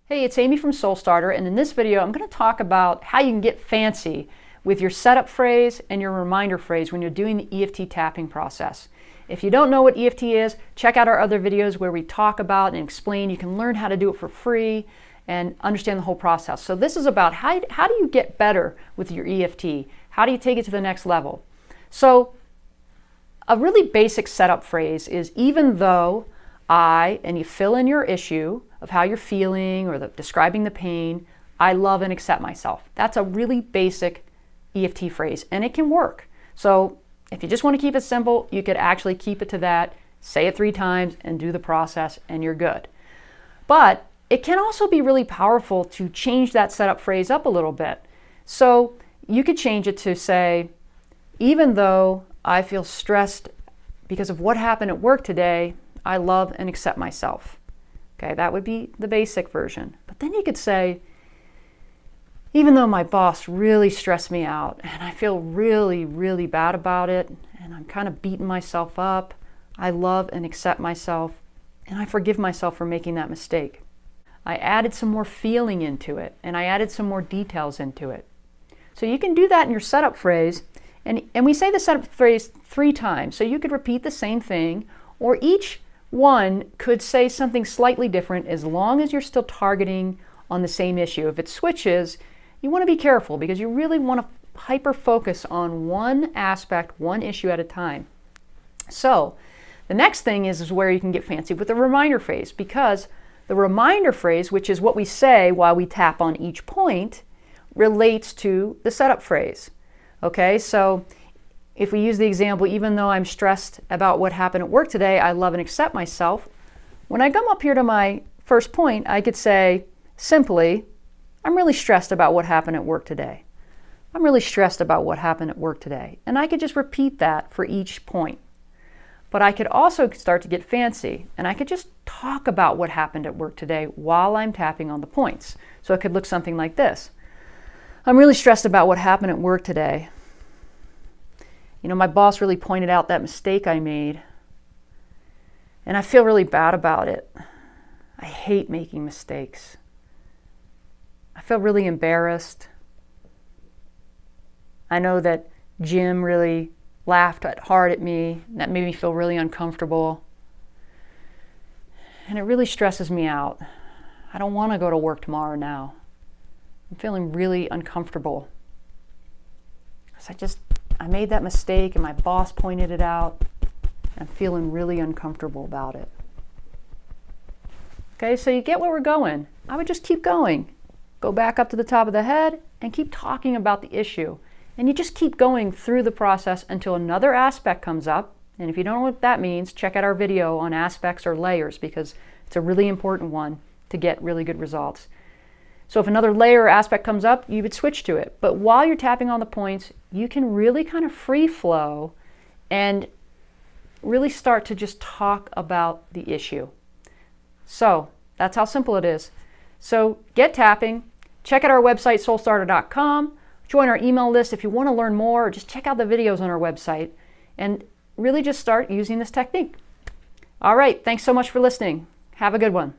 Hey, it's Amy from Soul Starter, and in this video I'm going to talk about how you can get fancy with your setup phrase and your reminder phrase when you're doing the EFT tapping process. If you don't know what EFT is, check out our other videos where we talk about and explain. You can learn how to do it for free and understand the whole process. So this is about how do you get better with your EFT? How do you take it to the next level? So a really basic setup phrase is even though and you fill in your issue of how you're feeling or describing the pain, I love and accept myself. That's a really basic EFT phrase, and it can work. So if you just want to keep it simple, you could actually keep it to that, say it 3 times, and do the process, and you're good. But it can also be really powerful to change that setup phrase up a little bit. So you could change it to say, even though I feel stressed because of what happened at work today, I love and accept myself. Okay, that would be the basic version. But then you could say, even though my boss really stressed me out and I feel really, really bad about it and I'm kind of beating myself up, I love and accept myself and I forgive myself for making that mistake. I added some more feeling into it and I added some more details into it. So you can do that in your setup phrase, and we say the setup phrase 3 times. So you could repeat the same thing, or each one could say something slightly different as long as you're still targeting on the same issue. If it switches, you want to be careful because you really want to hyper focus on one aspect, one issue at a time. So the next thing is where you can get fancy with the reminder phrase, because the reminder phrase, which is what we say while we tap on each point, relates to the setup phrase. Okay, so if we use the example, even though I'm stressed about what happened at work today, I love and accept myself. When I come up here to my first point, I could say simply, I'm really stressed about what happened at work today. I'm really stressed about what happened at work today. And I could just repeat that for each point. But I could also start to get fancy, and I could just talk about what happened at work today while I'm tapping on the points. So it could look something like this. I'm really stressed about what happened at work today. You know, my boss really pointed out that mistake I made, and I feel really bad about it. I hate making mistakes. I feel really embarrassed. I know that Jim really laughed hard at me, and that made me feel really uncomfortable. And it really stresses me out. I don't want to go to work tomorrow now. I'm feeling really uncomfortable. I made that mistake and my boss pointed it out. I'm feeling really uncomfortable about it. Okay, so you get where we're going. I would just keep going. Go back up to the top of the head and keep talking about the issue. And you just keep going through the process until another aspect comes up. And if you don't know what that means, check out our video on aspects or layers, because it's a really important one to get really good results. So if another layer or aspect comes up, you would switch to it. But while you're tapping on the points, you can really kind of free flow and really start to just talk about the issue. So that's how simple it is. So get tapping. Check out our website, soulstarter.com. Join our email list if you want to learn more, or just check out the videos on our website and really just start using this technique. All right, thanks so much for listening. Have a good one.